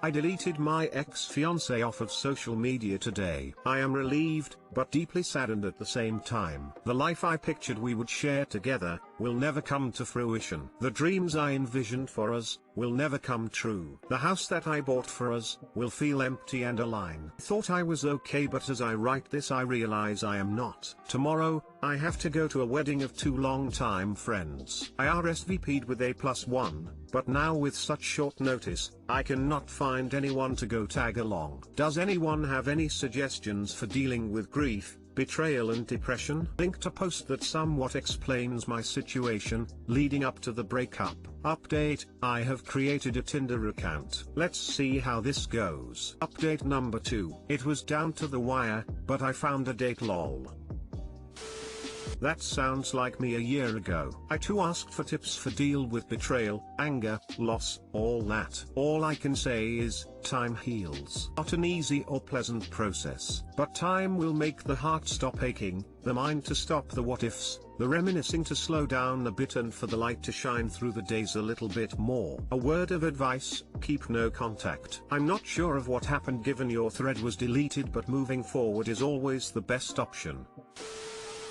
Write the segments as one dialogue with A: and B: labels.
A: I deleted my ex-fiancé off of social media today. I am relieved, but deeply saddened at the same time. The life I pictured we would share together will never come to fruition. The dreams I envisioned for us will never come true. The house that I bought for us will feel empty and alone. Thought I was okay, but as I write this I realize I am not. Tomorrow, I have to go to a wedding of two long-time friends. I RSVP'd with A+1, but now with such short notice, I cannot find anyone to go tag along. Does anyone have any suggestions for dealing with grief, betrayal and depression? Linked a post that somewhat explains my situation, leading up to the breakup. Update, I have created a Tinder account. Let's see how this goes. Update number 2. It was down to the wire, but I found a date lol. That sounds like me a year ago. I too asked for tips for deal with betrayal, anger, loss, all that. All I can say is, time heals. Not an easy or pleasant process, but time will make the heart stop aching, the mind to stop the what ifs, the reminiscing to slow down a bit, and for the light to shine through the days a little bit more. A word of advice, keep no contact. I'm not sure of what happened given your thread was deleted, but moving forward is always the best option.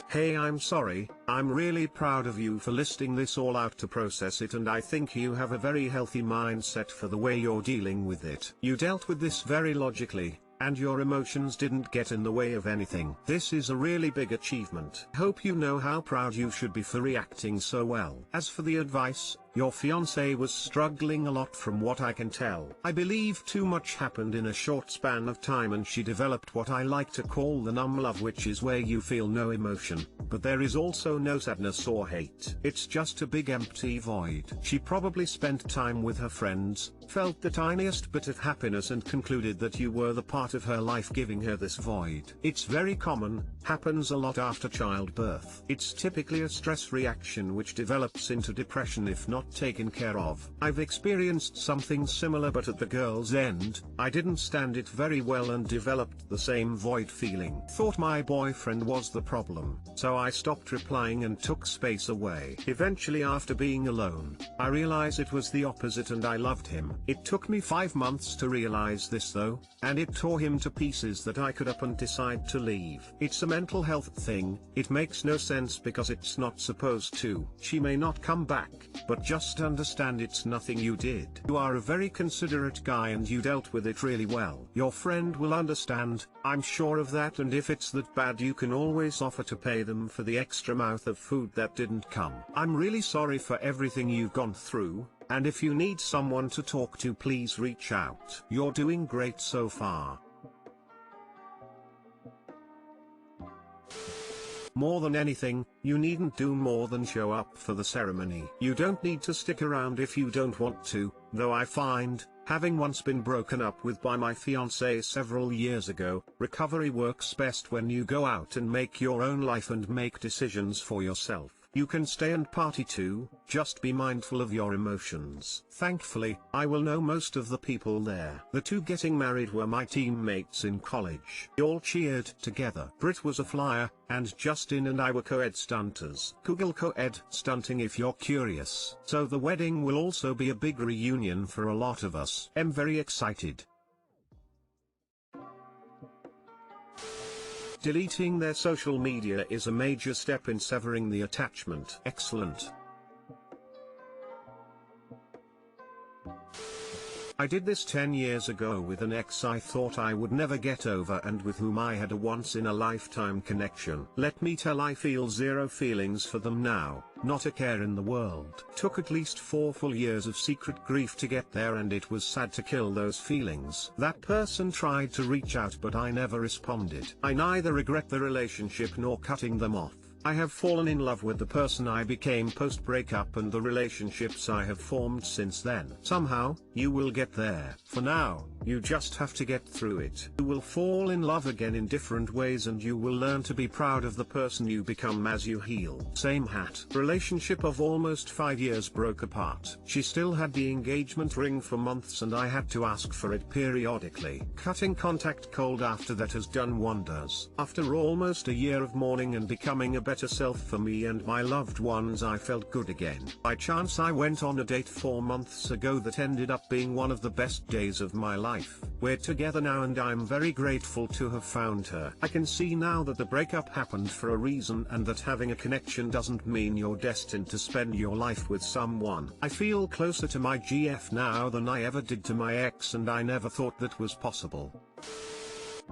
A: Hey, I'm sorry, I'm really proud of you for listing this all out to process it, and I think you have a very healthy mindset for the way you're dealing with it. You dealt with this very logically, and your emotions didn't get in the way of anything. This is a really big achievement. Hope you know how proud you should be for reacting so well. As for the advice, your fiancé was struggling a lot from what I can tell. I believe too much happened in a short span of time, and she developed what I like to call the numb love, which is where you feel no emotion, but there is also no sadness or hate. It's just a big empty void. She probably spent time with her friends, felt the tiniest bit of happiness, and concluded that you were the part of her life giving her this void. It's very common, happens a lot after childbirth. It's typically a stress reaction which develops into depression if not taken care of. I've experienced something similar, but at the girl's end, I didn't stand it very well and developed the same void feeling. Thought my boyfriend was the problem, so I stopped replying and took space away. Eventually, after being alone, I realized it was the opposite and I loved him. It took me 5 months to realize this though, and it tore him to pieces that I could up and decide to leave. It's a mental health thing. It makes no sense because it's not supposed to. She may not come back, but just understand it's nothing you did. You are a very considerate guy and you dealt with it really well. Your friend will understand, I'm sure of that, and if it's that bad you can always offer to pay them for the extra mouth of food that didn't come. I'm really sorry for everything you've gone through, and if you need someone to talk to, please reach out. You're doing great so far. More than anything, you needn't do more than show up for the ceremony. You don't need to stick around if you don't want to, though I find, having once been broken up with by my fiancé several years ago, recovery works best when you go out and make your own life and make decisions for yourself. You can stay and party too, just be mindful of your emotions. Thankfully, I will know most of the people there. The two getting married were my teammates in college. We all cheered together. Brit was a flyer, and Justin and I were co-ed stunters. Google co-ed stunting if you're curious. So the wedding will also be a big reunion for a lot of us. I'm very excited. Deleting their social media is a major step in severing the attachment. Excellent. I did this 10 years ago with an ex I thought I would never get over and with whom I had a once-in-a-lifetime connection. Let me tell, I feel zero feelings for them now, not a care in the world. Took at least 4 full years of secret grief to get there, and it was sad to kill those feelings. That person tried to reach out but I never responded. I neither regret the relationship nor cutting them off. I have fallen in love with the person I became post-breakup and the relationships I have formed since then. Somehow, you will get there. For now, you just have to get through it. You will fall in love again in different ways and you will learn to be proud of the person you become as you heal. Same hat. Relationship of almost 5 years broke apart. She still had the engagement ring for months and I had to ask for it periodically. Cutting contact cold after that has done wonders. After almost a year of mourning and becoming a better self for me and my loved ones, I felt good again. By chance I went on a date 4 months ago that ended up being one of the best days of my life. We're together now and I'm very grateful to have found her. I can see now that the breakup happened for a reason and that having a connection doesn't mean you're destined to spend your life with someone. I feel closer to my GF now than I ever did to my ex and I never thought that was possible.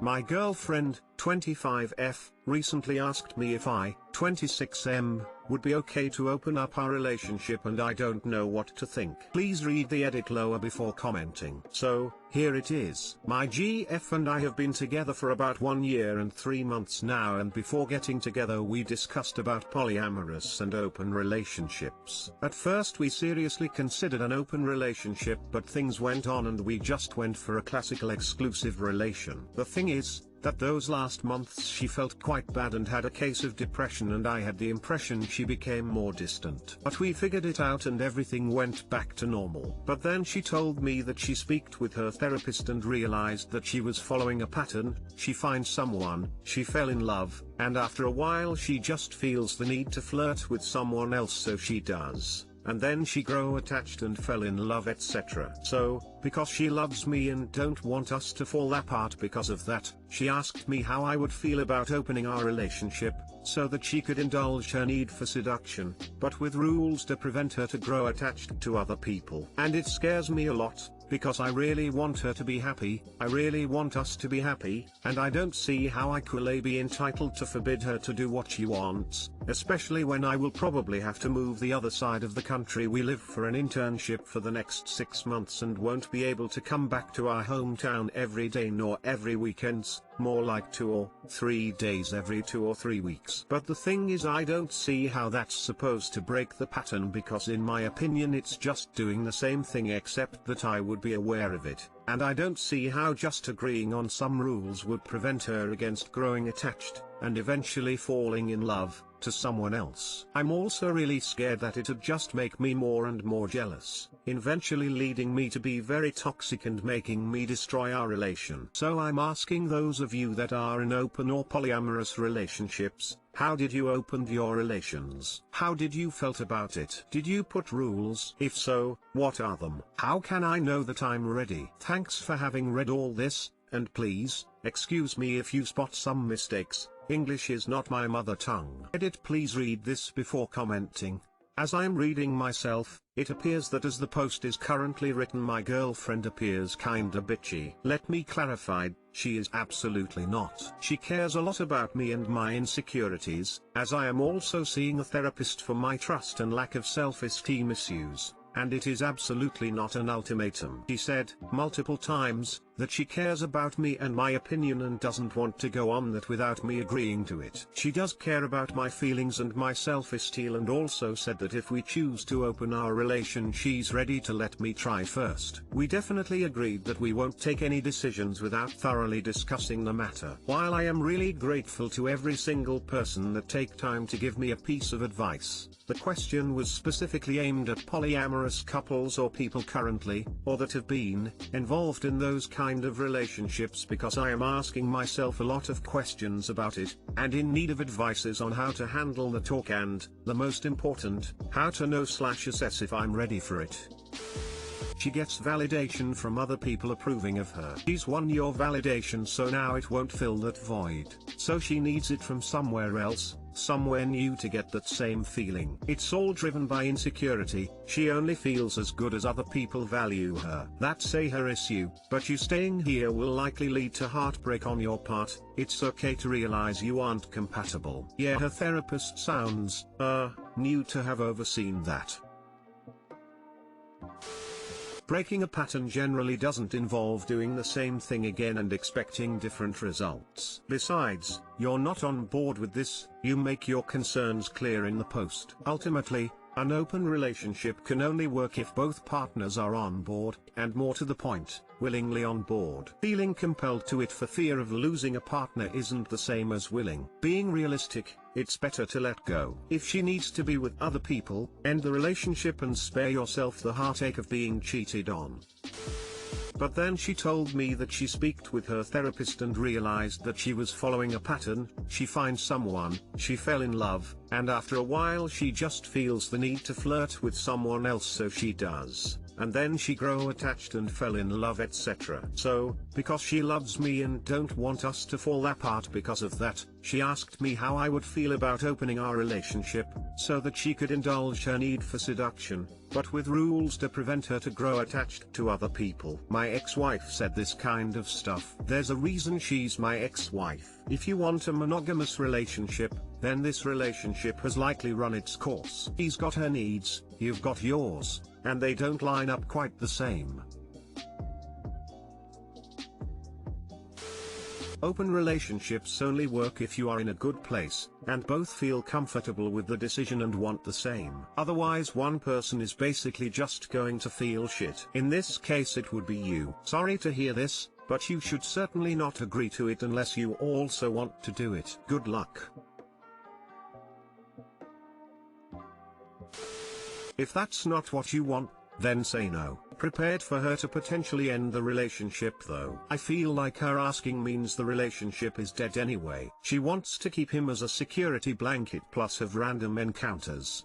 A: My girlfriend, 25F, recently asked me if I, 26M, would be okay to open up our relationship and I don't know what to think. Please read the edit lower before commenting. So, here it is. My GF and I have been together for about 1 year and 3 months now, and before getting together we discussed about polyamorous and open relationships. At first we seriously considered an open relationship, but things went on and we just went for a classical exclusive relation. The thing is, that those last months she felt quite bad and had a case of depression and I had the impression she became more distant. But we figured it out and everything went back to normal. But then she told me that she spoke with her therapist and realized that she was following a pattern. She finds someone, she fell in love, and after a while she just feels the need to flirt with someone else, so she does. And then she grew attached and fell in love, etc. So, because she loves me and don't want us to fall apart because of that, she asked me how I would feel about opening our relationship, so that she could indulge her need for seduction, but with rules to prevent her to grow attached to other people. And it scares me a lot, because I really want her to be happy, I really want us to be happy, and I don't see how I could be entitled to forbid her to do what she wants, especially when I will probably have to move the other side of the country we live for an internship for the next 6 months and won't be able to come back to our hometown every day nor every weekends, more like 2 or 3 days every 2 or 3 weeks. But the thing is, I don't see how that's supposed to break the pattern, because in my opinion it's just doing the same thing except that I would be aware of it, and I don't see how just agreeing on some rules would prevent her against growing attached, and eventually falling in love, to someone else. I'm also really scared that it'd just make me more and more jealous, eventually leading me to be very toxic and making me destroy our relation. So I'm asking those of you that are in open or polyamorous relationships, how did you open your relations? How did you felt about it? Did you put rules? If so, what are them? How can I know that I'm ready? Thanks for having read all this, and please, excuse me if you spot some mistakes. English is not my mother tongue. Edit, please read this before commenting. As I'm reading myself, it appears that as the post is currently written, my girlfriend appears kinda bitchy. Let me clarify, she is absolutely not. She cares a lot about me and my insecurities, as I am also seeing a therapist for my trust and lack of self-esteem issues. And it is absolutely not an ultimatum. She said, multiple times, that she cares about me and my opinion and doesn't want to go on that without me agreeing to it. She does care about my feelings and my self-esteem, and also said that if we choose to open our relation she's ready to let me try first. We definitely agreed that we won't take any decisions without thoroughly discussing the matter. While I am really grateful to every single person that take time to give me a piece of advice, the question was specifically aimed at polyamorous couples or people currently, or that have been, involved in those kind of relationships, because I am asking myself a lot of questions about it, and in need of advices on how to handle the talk and, the most important, how to know/assess if I'm ready for it. She gets validation from other people approving of her. She's won your validation, so now it won't fill that void. So she needs it from somewhere else, somewhere new to get that same feeling. It's all driven by insecurity. She only feels as good as other people value her. That's her issue, but you staying here will likely lead to heartbreak on your part. It's okay to realize you aren't compatible. Yeah, her therapist sounds, new to have overseen that. Breaking a pattern generally doesn't involve doing the same thing again and expecting different results. Besides, you're not on board with this. You make your concerns clear in the post. Ultimately, An open relationship can only work if both partners are on board, and more to the point, willingly on board. Feeling compelled to it for fear of losing a partner isn't the same as willing. Being realistic, it's better to let go. If she needs to be with other people, end the relationship and spare yourself the heartache of being cheated on. But then she told me that she spoke with her therapist and realized that she was following a pattern. She finds someone, she fell in love, and after a while she just feels the need to flirt with someone else, so she does. And then she grow attached and fell in love, etc. So, because she loves me and don't want us to fall apart because of that, she asked me how I would feel about opening our relationship, so that she could indulge her need for seduction, but with rules to prevent her to grow attached to other people. My ex-wife said this kind of stuff. There's a reason she's my ex-wife. If you want a monogamous relationship, then this relationship has likely run its course. She's got her needs, you've got yours, and they don't line up quite the same. Open relationships only work if you are in a good place, and both feel comfortable with the decision and want the same. Otherwise one person is basically just going to feel shit. In this case it would be you. Sorry to hear this, but you should certainly not agree to it unless you also want to do it. Good luck. If that's not what you want, then say no. Prepared for her to potentially end the relationship though. I feel like her asking means the relationship is dead anyway. She wants to keep him as a security blanket plus have random encounters.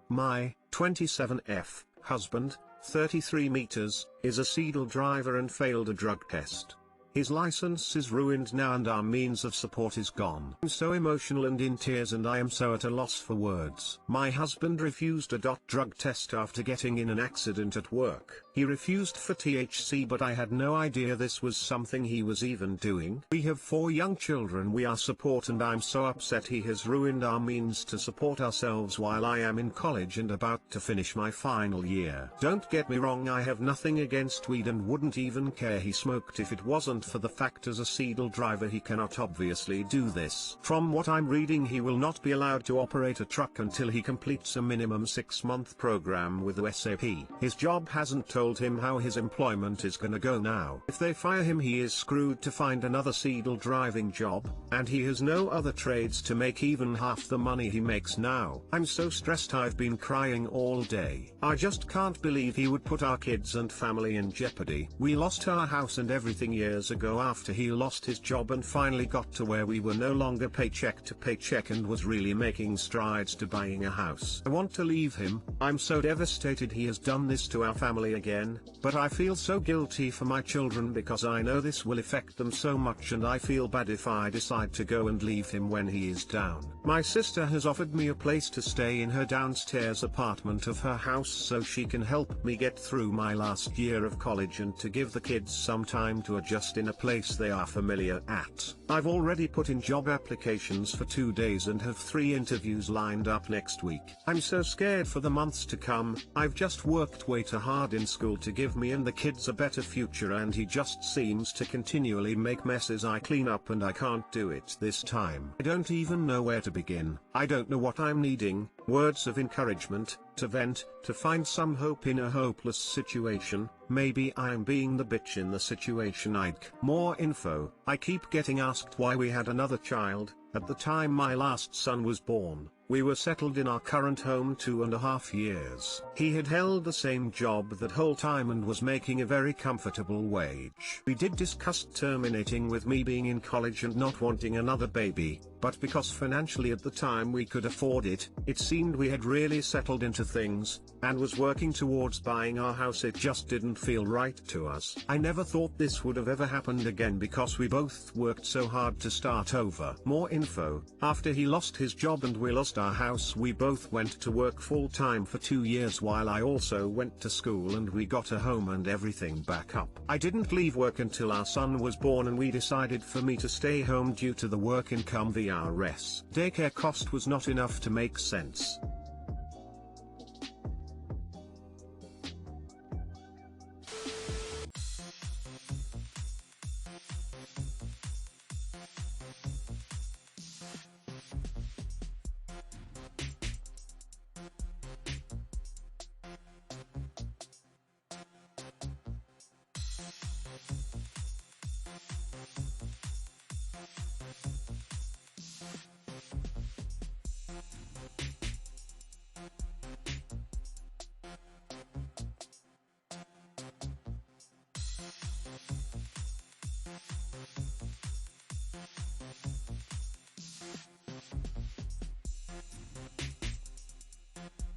A: My 27F husband, 33 meters, is a Seedle driver and failed a drug test. His license is ruined now and our means of support is gone. I'm so emotional and in tears and I am so at a loss for words. My husband refused a drug test after getting in an accident at work. He refused for THC, but I had no idea this was something he was even doing. We have 4 young children we are support and I'm so upset he has ruined our means to support ourselves while I am in college and about to finish my final year. Don't get me wrong, I have nothing against weed and wouldn't even care he smoked if it wasn't for the fact as a Seedle driver he cannot obviously do this. From what I'm reading, he will not be allowed to operate a truck until he completes a minimum 6-month program with the SAP. His job hasn't told him how his employment is gonna go now. If they fire him he is screwed to find another Seedle driving job, and he has no other trades to make even half the money he makes now. I'm so stressed, I've been crying all day. I just can't believe he would put our kids and family in jeopardy. We lost our house and everything years ago after he lost his job and finally got to where we were no longer paycheck to paycheck and was really making strides to buying a house. I want to leave him. I'm so devastated he has done this to our family again, but I feel so guilty for my children because I know this will affect them so much and I feel bad if I decide to go and leave him when he is down. My sister has offered me a place to stay in her downstairs apartment of her house so she can help me get through my last year of college and to give the kids some time to adjust in a place they are familiar at. I've already put in job applications for 2 days and have 3 interviews lined up next week. I'm so scared for the months to come. I've just worked way too hard in school to give me and the kids a better future and he just seems to continually make messes I clean up and I can't do it this time. I don't even know where to begin. I don't know what I'm needing. Words of encouragement, to vent, to find some hope in a hopeless situation. Maybe I'm being the bitch in the situation. More info. I keep getting asked why we had another child. At the time my last son was born, we were settled in our current home 2.5 years. He had held the same job that whole time and was making a very comfortable wage. We did discuss terminating with me being in college and not wanting another baby, but because financially at the time we could afford it, it seemed we had really settled into things, and was working towards buying our house. It just didn't feel right to us. I never thought this would have ever happened again because we both worked so hard to start over. More info. After he lost his job and we lost our house, we both went to work full time for 2 years while I also went to school and we got a home and everything back up. I didn't leave work until our son was born and we decided for me to stay home due to the work income. The RS daycare cost was not enough to make sense.